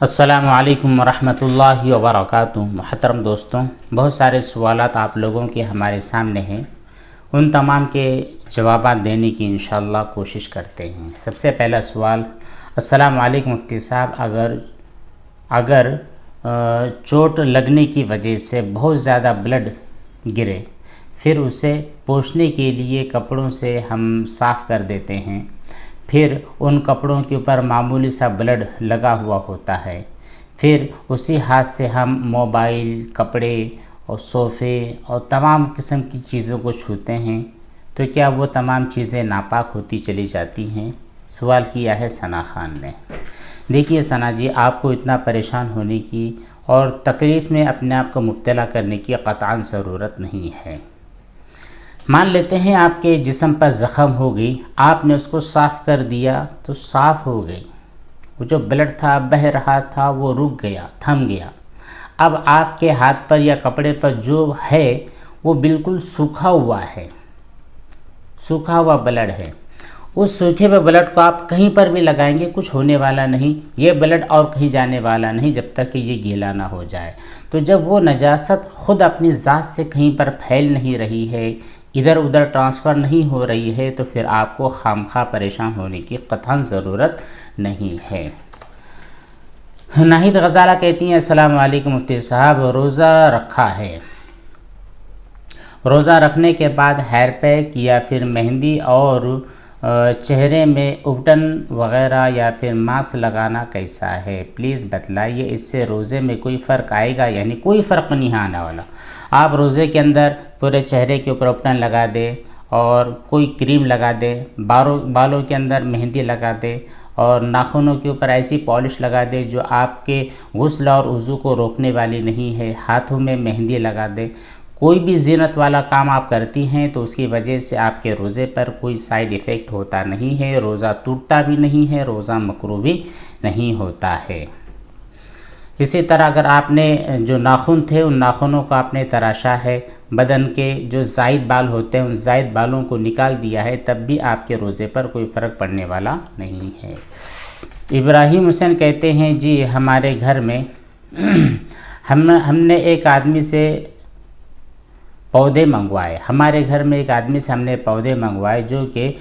السلام علیکم ورحمۃ اللہ وبرکاتہ۔ محترم دوستوں، بہت سارے سوالات آپ لوگوں کے ہمارے سامنے ہیں، ان تمام کے جوابات دینے کی انشاءاللہ کوشش کرتے ہیں۔ سب سے پہلا سوال، السلام علیکم مفتی صاحب، اگر چوٹ لگنے کی وجہ سے بہت زیادہ بلڈ گرے، پھر اسے پوچھنے کے لیے کپڑوں سے ہم صاف کر دیتے ہیں، پھر ان کپڑوں کے اوپر معمولی سا بلڈ لگا ہوا ہوتا ہے، پھر اسی ہاتھ سے ہم موبائل، کپڑے اور صوفے اور تمام قسم کی چیزوں کو چھوتے ہیں، تو کیا وہ تمام چیزیں ناپاک ہوتی چلی جاتی ہیں؟ سوال کیا ہے ثنا خان نے۔ دیکھیے ثنا جی، آپ کو اتنا پریشان ہونے کی اور تکلیف میں اپنے آپ کو مبتلا کرنے کی قطعاً ضرورت نہیں ہے۔ مان لیتے ہیں آپ کے جسم پر زخم ہو گئی، آپ نے اس کو صاف کر دیا تو صاف ہو گئی، وہ جو بلڈ تھا بہہ رہا تھا وہ رک گیا، تھم گیا۔ اب آپ کے ہاتھ پر یا کپڑے پر جو ہے وہ بالکل سوکھا ہوا ہے، سوکھا ہوا بلڈ ہے۔ اس سوکھے ہوئے بلڈ کو آپ کہیں پر بھی لگائیں گے کچھ ہونے والا نہیں، یہ بلڈ اور کہیں جانے والا نہیں جب تک کہ یہ گیلا نہ ہو جائے۔ تو جب وہ نجاست خود اپنی ذات سے کہیں پر پھیل نہیں رہی ہے، ادھر ادھر ٹرانسفر نہیں ہو رہی ہے، تو پھر آپ کو خامخواہ پریشان ہونے کی قطعاً ضرورت نہیں ہے۔ ناہید غزالہ کہتی ہیں، السلام علیکم مفتی صاحب، روزہ رکھا ہے، روزہ رکھنے کے بعد ہیئر پیک یا پھر مہندی اور چہرے میں ابٹن وغیرہ یا پھر ماسک لگانا کیسا ہے؟ پلیز بتلائیے، اس سے روزے میں کوئی فرق آئے گا؟ یعنی کوئی فرق نہیں آنے والا۔ آپ روزے کے اندر پورے چہرے کے اوپر ابٹن لگا دیں اور کوئی کریم لگا دیں، بالوں کے اندر مہندی لگا دیں اور ناخنوں کے اوپر ایسی پالش لگا دیں جو آپ کے غسل اور وضو کو روکنے والی نہیں ہے، ہاتھوں میں مہندی لگا دیں، کوئی بھی زینت والا کام آپ کرتی ہیں تو اس کی وجہ سے آپ کے روزے پر کوئی سائیڈ ایفیکٹ ہوتا نہیں ہے، روزہ ٹوٹتا بھی نہیں ہے، روزہ مکروہ بھی نہیں ہوتا ہے۔ اسی طرح اگر آپ نے جو ناخن تھے ان ناخنوں کو آپ نے تراشا ہے، بدن کے جو زائد بال ہوتے ہیں ان زائد بالوں کو نکال دیا ہے، تب بھی آپ کے روزے پر کوئی فرق پڑنے والا نہیں ہے۔ ابراہیم حسین کہتے ہیں، جی ہمارے گھر میں ہم نے ایک آدمی سے پودے منگوائے، ہمارے گھر میں ایک آدمی سے ہم نے پودے منگوائے جو کہ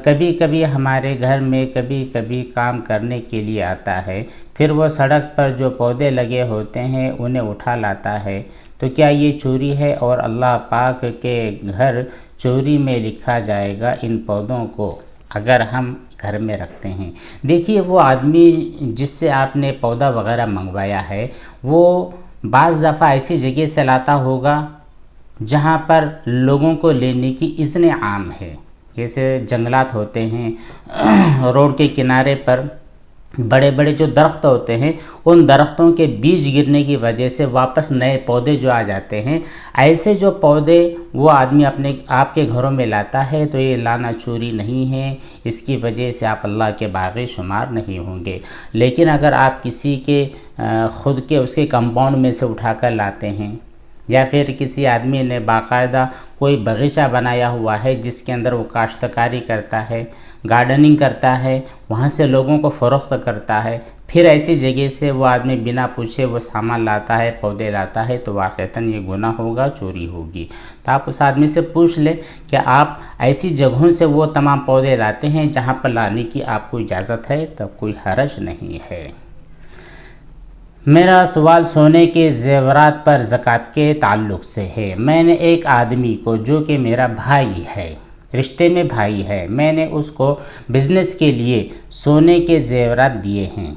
کبھی کبھی ہمارے گھر میں کبھی کام کرنے کے لیے آتا ہے، پھر وہ سڑک پر جو پودے لگے ہوتے ہیں انہیں اٹھا لاتا ہے، تو کیا یہ چوری ہے اور اللہ پاک کے گھر چوری میں لکھا جائے گا ان پودوں کو اگر ہم گھر میں رکھتے ہیں؟ دیکھیے، وہ آدمی جس سے آپ نے پودا وغیرہ منگوایا ہے وہ بعض دفعہ ایسی جگہ سے لاتا ہوگا جہاں پر لوگوں کو لینے کی اذن عام ہے، جیسے جنگلات ہوتے ہیں، روڈ کے کنارے پر بڑے بڑے جو درخت ہوتے ہیں ان درختوں کے بیج گرنے کی وجہ سے واپس نئے پودے جو آ جاتے ہیں، ایسے جو پودے وہ آدمی آپ کے گھروں میں لاتا ہے تو یہ لانا چوری نہیں ہے، اس کی وجہ سے آپ اللہ کے باغی شمار نہیں ہوں گے۔ لیکن اگر آپ کسی کے خود کے اس کے کمپاؤنڈ میں سے اٹھا کر لاتے ہیں یا پھر کسی آدمی نے باقاعدہ کوئی باغیچہ بنایا ہوا ہے جس کے اندر وہ کاشتکاری کرتا ہے، گارڈننگ کرتا ہے، وہاں سے لوگوں کو فروخت کرتا ہے، پھر ایسی جگہ سے وہ آدمی بنا پوچھے وہ سامان لاتا ہے، پودے لاتا ہے، تو واقعتاً یہ گناہ ہوگا، چوری ہوگی۔ تو آپ اس آدمی سے پوچھ لیں کہ آپ ایسی جگہوں سے وہ تمام پودے لاتے ہیں جہاں پر لانے کی آپ کو اجازت ہے، تب کوئی حرج نہیں ہے۔ میرا سوال سونے کے زیورات پر زکوٰۃ کے تعلق سے ہے۔ میں نے ایک آدمی کو جو کہ میرا بھائی ہے، رشتے میں بھائی ہے، میں نے اس کو بزنس کے لیے سونے کے زیورات دیے ہیں۔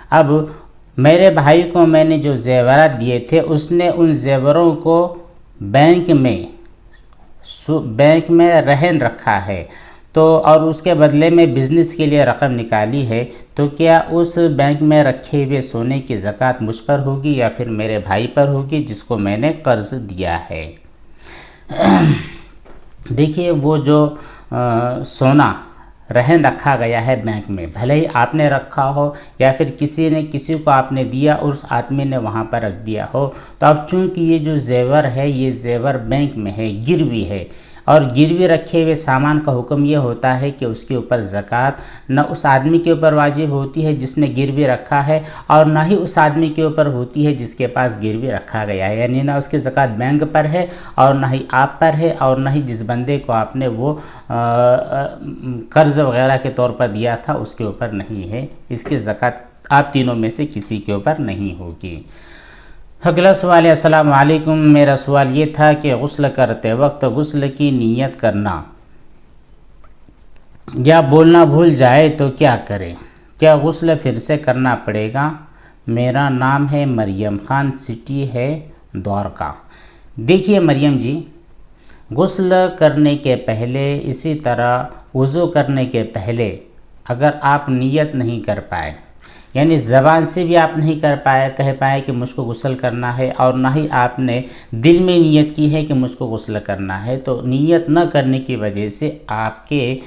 اب میرے بھائی کو میں نے جو زیورات دیے تھے اس نے ان زیوروں کو بینک میں رہن رکھا ہے، تو اور اس کے بدلے میں بزنس کے لیے رقم نکالی ہے، تو کیا اس بینک میں رکھے ہوئے سونے کی زکوٰۃ مجھ پر ہوگی یا پھر میرے بھائی پر ہوگی جس کو میں نے قرض دیا ہے؟ دیکھیے، وہ جو سونا رہن رکھا گیا ہے بینک میں، بھلے ہی آپ نے رکھا ہو یا پھر کسی کو آپ نے دیا اور اس آدمی نے وہاں پر رکھ دیا ہو، تو اب چونکہ یہ جو زیور ہے یہ زیور بینک میں ہے، گروی ہے، اور گروی رکھے ہوئے سامان کا حکم یہ ہوتا ہے کہ اس کے اوپر زکوٰۃ نہ اس آدمی کے اوپر واجب ہوتی ہے جس نے گروی رکھا ہے، اور نہ ہی اس آدمی کے اوپر ہوتی ہے جس کے پاس گروی رکھا گیا ہے، یعنی نہ اس کی زکوٰۃ بینک پر ہے اور نہ ہی آپ پر ہے، اور نہ ہی جس بندے کو آپ نے وہ قرض وغیرہ کے طور پر دیا تھا اس کے اوپر نہیں ہے، اس کی زکوٰۃ آپ تینوں میں سے کسی کے اوپر نہیں ہوگی۔ اگلا سوال ہے، السلام علیکم، میرا سوال یہ تھا کہ غسل کرتے وقت غسل کی نیت کرنا یا بولنا بھول جائے تو کیا کریں؟ کیا غسل پھر سے کرنا پڑے گا؟ میرا نام ہے مریم خان، سٹی ہے دوارکا۔ دیکھیے مریم جی، غسل کرنے کے پہلے اسی طرح وضو کرنے کے پہلے اگر آپ نیت نہیں کر پائے، یعنی زبان سے بھی آپ نہیں کہہ پائے کہ مجھ کو غسل کرنا ہے، اور نہ ہی آپ نے دل میں نیت کی ہے کہ مجھ کو غسل کرنا ہے، تو نیت نہ کرنے کی وجہ سے آپ کے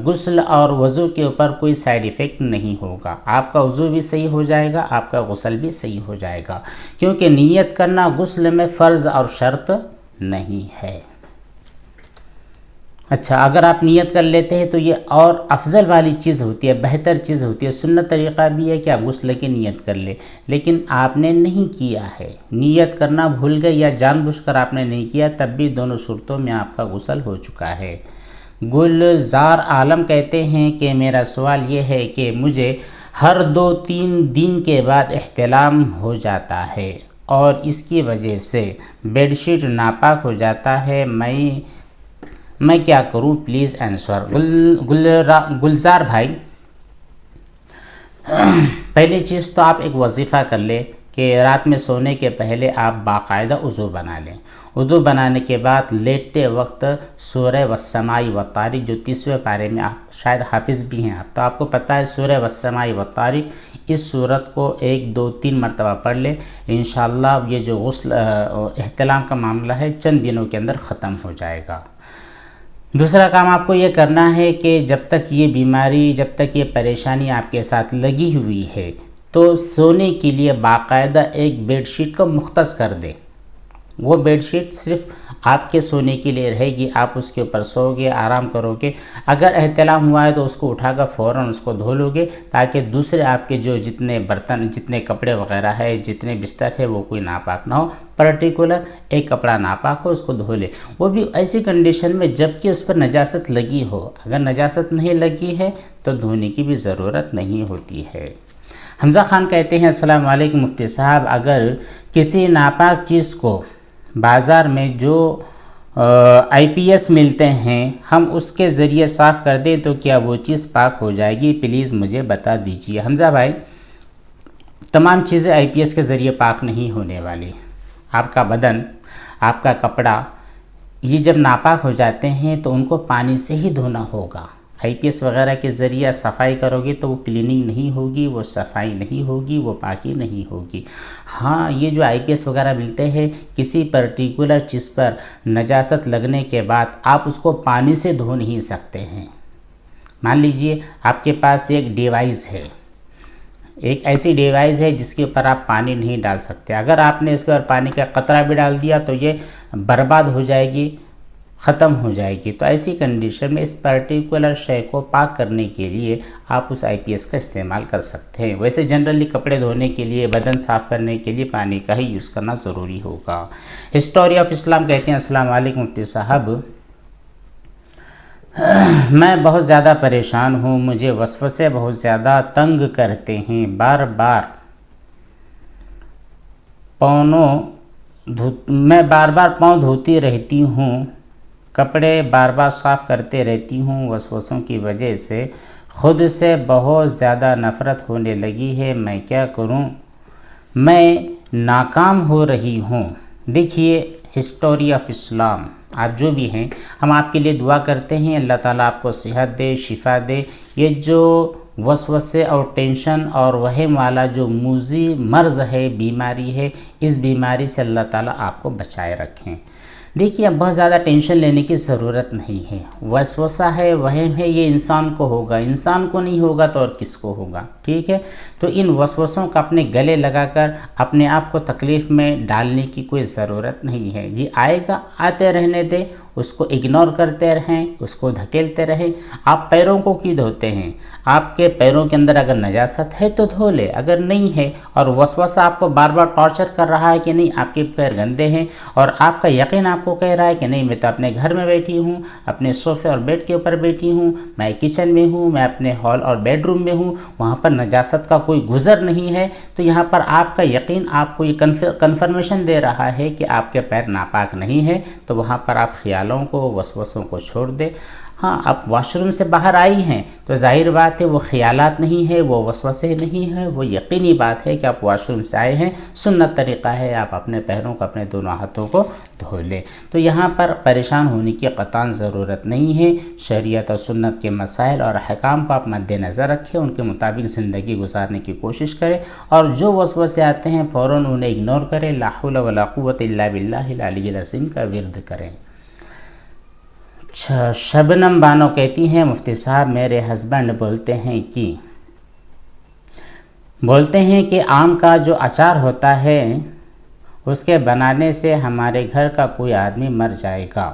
غسل اور وضو کے اوپر کوئی سائیڈ ایفیکٹ نہیں ہوگا، آپ کا وضو بھی صحیح ہو جائے گا، آپ کا غسل بھی صحیح ہو جائے گا، کیونکہ نیت کرنا غسل میں فرض اور شرط نہیں ہے۔ اچھا، اگر آپ نیت کر لیتے ہیں تو یہ اور افضل والی چیز ہوتی ہے، بہتر چیز ہوتی ہے، سنت طریقہ بھی ہے کہ آپ غسل کی نیت کر لیں، لیکن آپ نے نہیں کیا ہے، نیت کرنا بھول گئے یا جان بوجھ کر آپ نے نہیں کیا، تب بھی دونوں صورتوں میں آپ کا غسل ہو چکا ہے۔ گلزار عالم کہتے ہیں کہ میرا سوال یہ ہے کہ مجھے ہر 2-3 دن کے بعد احتلام ہو جاتا ہے اور اس کی وجہ سے بیڈ شیٹ ناپاک ہو جاتا ہے، میں کیا کروں؟ Please answer. گلزار بھائی، پہلی چیز تو آپ ایک وظیفہ کر لیں کہ رات میں سونے کے پہلے آپ باقاعدہ وضو بنا لیں، وضو بنانے کے بعد لیٹتے وقت سورہ والسماء والطارق جو 30ویں پارے میں آپ شاید حافظ بھی ہیں آپ، تو آپ کو پتہ ہے سورہ والسماء والطارق، اس سورت کو 1 2 3 مرتبہ پڑھ لیں، انشاءاللہ یہ جو غسل احتلام کا معاملہ ہے چند دنوں کے اندر ختم ہو جائے گا۔ دوسرا کام آپ کو یہ کرنا ہے کہ جب تک یہ بیماری، جب تک یہ پریشانی آپ کے ساتھ لگی ہوئی ہے تو سونے کے لیے باقاعدہ ایک بیڈ شیٹ کو مختص کر دیں، وہ بیڈ شیٹ صرف آپ کے سونے کے لیے رہے گی، آپ اس کے اوپر سو گے، آرام کرو گے، اگر احتلام ہوا ہے تو اس کو اٹھا کر فوراً اس کو دھو لو گے، تاکہ دوسرے آپ کے جو جتنے برتن، جتنے کپڑے وغیرہ ہے، جتنے بستر ہے، وہ کوئی ناپاک نہ ہو، پرٹیکولر ایک کپڑا ناپاک ہو اس کو دھو لے، وہ بھی ایسی کنڈیشن میں جب کہ اس پر نجاست لگی ہو، اگر نجاست نہیں لگی ہے تو دھونے کی بھی ضرورت نہیں ہوتی ہے۔ حمزہ خان کہتے ہیں، السلام علیکم مفتی صاحب، اگر کسی ناپاک چیز کو بازار میں جو آئی پی ایس ملتے ہیں ہم اس کے ذریعے صاف کر دیں تو کیا وہ چیز پاک ہو جائے گی؟ پلیز مجھے بتا دیجیے۔ حمزہ بھائی، تمام چیزیں آئی پی ایس کے ذریعے پاک نہیں ہونے والی، آپ کا بدن، آپ کا کپڑا، یہ جب ناپاک ہو جاتے ہیں تو ان کو پانی سے ہی دھونا ہوگا، آئی پی ایس وغیرہ کے ذریعے صفائی کرو گے تو وہ کلیننگ نہیں ہوگی، وہ صفائی نہیں ہوگی، وہ پاکی نہیں ہوگی۔ ہاں، یہ جو آئی پی ایس وغیرہ ملتے ہیں کسی پرٹیکولر چیز پر نجاست لگنے کے بعد آپ اس کو پانی سے دھو نہیں سکتے ہیں۔ مان لیجئے آپ کے پاس ایک ڈیوائس ہے، ایک ایسی ڈیوائس ہے جس کے اوپر آپ پانی نہیں ڈال سکتے، اگر آپ نے اس کے اوپر پانی کا قطرہ بھی ڈال دیا تو یہ برباد ہو جائے گی، ختم ہو جائے گی، تو ایسی کنڈیشن میں اس پرٹیکولر شے کو پاک کرنے کے لیے آپ اس آئی پی ایس کا استعمال کر سکتے ہیں۔ ویسے جنرلی کپڑے دھونے کے لیے، بدن صاف کرنے کے لیے پانی کا ہی یوز کرنا ضروری ہوگا۔ ہسٹوری آف اسلام کہتے ہیں، السلام علیکم مفتی صاحب، میں بہت زیادہ پریشان ہوں، مجھے وسوسے بہت زیادہ تنگ کرتے ہیں، میں بار بار پاؤں دھوتی رہتی ہوں، کپڑے بار بار صاف کرتے رہتی ہوں، وسوسوں کی وجہ سے خود سے بہت زیادہ نفرت ہونے لگی ہے، میں کیا کروں؟ میں ناکام ہو رہی ہوں۔ دیکھیے، ہسٹوری آف اسلام، آپ جو بھی ہیں، ہم آپ کے لیے دعا کرتے ہیں، اللہ تعالیٰ آپ کو صحت دے، شفا دے، یہ جو وسوسے اور ٹینشن اور وہم والا جو موذی مرض ہے، بیماری ہے، اس بیماری سے اللہ تعالیٰ آپ کو بچائے رکھیں۔ دیکھیے، اب بہت زیادہ ٹینشن لینے کی ضرورت نہیں ہے، وسوسہ ہے، وہم ہے، یہ انسان کو ہوگا، انسان کو نہیں ہوگا تو اور کس کو ہوگا؟ ٹھیک ہے، تو ان وسوسوں کا اپنے گلے لگا کر اپنے آپ کو تکلیف میں ڈالنے کی کوئی ضرورت نہیں ہے، یہ آئے گا، آتے رہنے دے، اس کو اگنور کرتے رہیں، اس کو دھکیلتے رہیں۔ آپ پیروں کو کیوں دھوتے ہیں؟ آپ کے پیروں کے اندر اگر نجاست ہے تو دھو لے، اگر نہیں ہے اور وسوسہ آپ کو بار بار ٹارچر کر رہا ہے کہ نہیں آپ کے پیر گندے ہیں، اور آپ کا یقین آپ کو کہہ رہا ہے کہ نہیں میں تو اپنے گھر میں بیٹھی ہوں، اپنے صوفے اور بیڈ کے اوپر بیٹھی ہوں، میں کچن میں ہوں، میں اپنے ہال اور بیڈ روم میں ہوں، وہاں پر نجاست کا کوئی گزر نہیں ہے، تو یہاں پر آپ کا یقین آپ کو یہ کنفرمیشن دے رہا ہے کہ آپ کے پیر ناپاک نہیں ہے، تو وہاں پر آپ خیالوں کو، وسوسوں کو چھوڑ دیں۔ ہاں، آپ واش روم سے باہر آئی ہیں تو ظاہر بات ہے وہ خیالات نہیں ہے، وہ وسوسے نہیں ہے، وہ یقینی بات ہے کہ آپ واش روم سے آئے ہیں، سنت طریقہ ہے آپ اپنے پیروں کو، اپنے دونوں ہاتھوں کو دھو لیں۔ تو یہاں پر پریشان ہونے کی قطعاً ضرورت نہیں ہے۔ شریعت اور سنت کے مسائل اور احکام کو آپ مد نظر رکھیں، ان کے مطابق زندگی گزارنے کی کوشش کریں، اور جو وسوسے آتے ہیں فوراً انہیں اگنور کریں۔ لا حول ولا قوت الا باللہ العلی العظیم کا ورد کریں۔ شبنم بانو کہتی ہیں مفتی صاحب میرے ہسبینڈ بولتے ہیں کہ آم کا جو اچار ہوتا ہے اس کے بنانے سے ہمارے گھر کا کوئی آدمی مر جائے گا،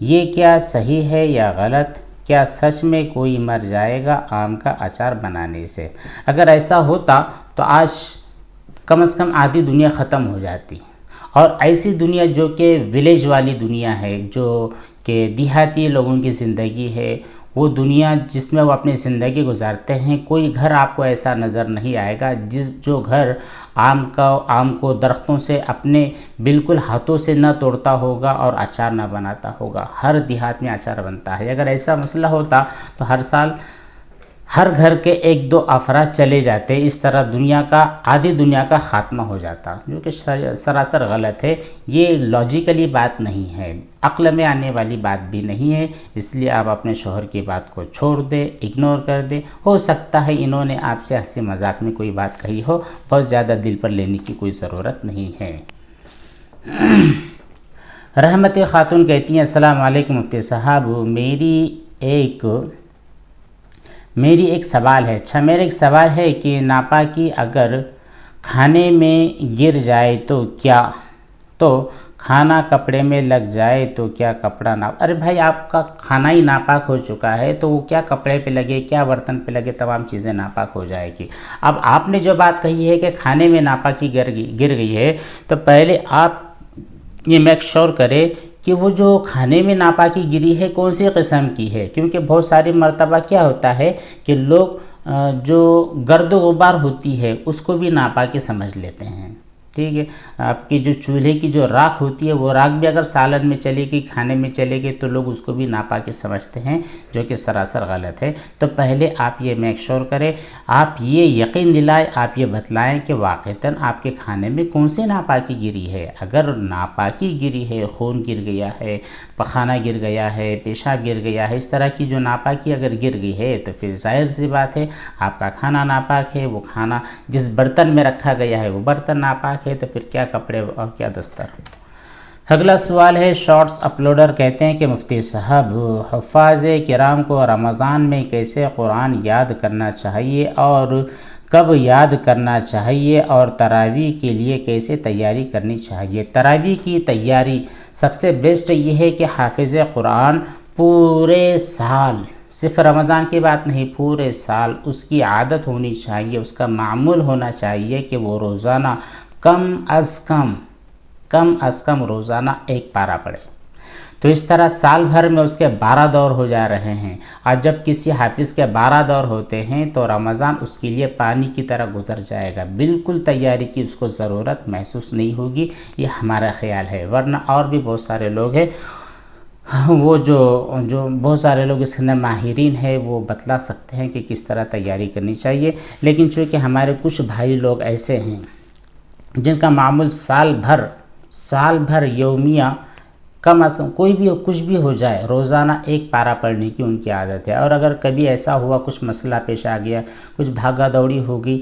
یہ کیا صحیح ہے یا غلط؟ کیا سچ میں کوئی مر جائے گا آم کا اچار بنانے سے؟ اگر ایسا ہوتا تو آج کم از کم آدھی دنیا ختم ہو جاتی، اور ایسی دنیا جو کہ ولیج والی دنیا ہے، جو کہ دیہاتی لوگوں کی زندگی ہے، وہ دنیا جس میں وہ اپنی زندگی گزارتے ہیں، کوئی گھر آپ کو ایسا نظر نہیں آئے گا جو گھر آم کو درختوں سے اپنے بالکل ہاتھوں سے نہ توڑتا ہوگا اور اچار نہ بناتا ہوگا۔ ہر دیہات میں اچار بنتا ہے۔ اگر ایسا مسئلہ ہوتا تو ہر سال ہر گھر کے 1-2 افراد چلے جاتے، اس طرح آدھی دنیا کا خاتمہ ہو جاتا، جو کہ سراسر غلط ہے۔ یہ لاجیکلی بات نہیں ہے، عقل میں آنے والی بات بھی نہیں ہے، اس لیے آپ اپنے شوہر کی بات کو چھوڑ دیں، اگنور کر دیں۔ ہو سکتا ہے انہوں نے آپ سے ہنسی مذاق میں کوئی بات کہی ہو، بہت زیادہ دل پر لینے کی کوئی ضرورت نہیں ہے۔ رحمت خاتون کہتی ہیں السلام علیکم مفتی صاحب، میری ایک سوال ہے۔ میرا ایک سوال ہے کہ ناپاکی اگر کھانے میں گر جائے تو کھانا کپڑے میں لگ جائے تو کیا کپڑا ارے بھائی آپ کا کھانا ہی ناپاک ہو چکا ہے تو وہ کیا کپڑے پہ لگے، کیا برتن پہ لگے، تمام چیزیں ناپاک ہو جائے گی۔ اب آپ نے جو بات کہی ہے کہ کھانے میں ناپاکی گر گئی ہے، تو پہلے آپ یہ میک شور کرے کہ وہ جو کھانے میں ناپاکی گری ہے کون سی قسم کی ہے، کیونکہ بہت ساری مرتبہ کیا ہوتا ہے کہ لوگ جو گرد و غبار ہوتی ہے اس کو بھی ناپاکی سمجھ لیتے ہیں۔ ٹھیک ہے، آپ کی جو چولہے کی جو راکھ ہوتی ہے وہ راکھ بھی اگر سالن میں چلے گی، کھانے میں چلے گی، تو لوگ اس کو بھی ناپاکی سمجھتے ہیں، جو کہ سراسر غلط ہے۔ تو پہلے آپ یہ میک شور کریں، آپ یہ یقین دلائیں، آپ یہ بتلائیں کہ واقعتاً آپ کے کھانے میں کون سی ناپاکی گری ہے۔ اگر ناپاکی گری ہے، خون گر گیا ہے، پخانہ گر گیا ہے، پیشاب گر گیا ہے، اس طرح کی جو ناپاکی اگر گر گئی ہے تو پھر ظاہر سی بات ہے آپ کا کھانا ناپاک ہے، وہ کھانا جس برتن میں رکھا گیا ہے وہ برتن ناپاک ہے، تو پھر کیا کپڑے اور کیا دستر۔ اگلا سوال ہے، شارٹس اپلوڈر کہتے ہیں کہ مفتی صاحب حفاظ کرام کو رمضان میں کیسے قرآن یاد کرنا چاہیے اور کب یاد کرنا چاہیے، اور تراویح کے لیے کیسے تیاری کرنی چاہیے؟ تراویح کی تیاری سب سے بیسٹ یہ ہے کہ حافظ قرآن پورے سال، صرف رمضان کی بات نہیں، پورے سال اس کی عادت ہونی چاہیے، اس کا معمول ہونا چاہیے کہ وہ روزانہ کم از کم روزانہ 1 پارہ پڑھے۔ تو اس طرح سال بھر میں اس کے 12 دور ہو جا رہے ہیں، اور جب کسی حافظ کے 12 دور ہوتے ہیں تو رمضان اس کے لیے پانی کی طرح گزر جائے گا، بالکل تیاری کی اس کو ضرورت محسوس نہیں ہوگی، یہ ہمارا خیال ہے۔ ورنہ اور بھی بہت سارے لوگ ہیں، وہ جو بہت سارے لوگ اس کے اندر ماہرین ہیں، وہ بتلا سکتے ہیں کہ کس طرح تیاری کرنی چاہیے، لیکن چونکہ ہمارے کچھ بھائی لوگ ایسے ہیں جن کا معمول سال بھر یومیہ کم از کم کوئی بھی کچھ بھی ہو جائے روزانہ 1 پارہ پڑھنے کی ان کی عادت ہے، اور اگر کبھی ایسا ہوا کچھ مسئلہ پیش آ گیا، کچھ بھاگا دوڑی ہوگی،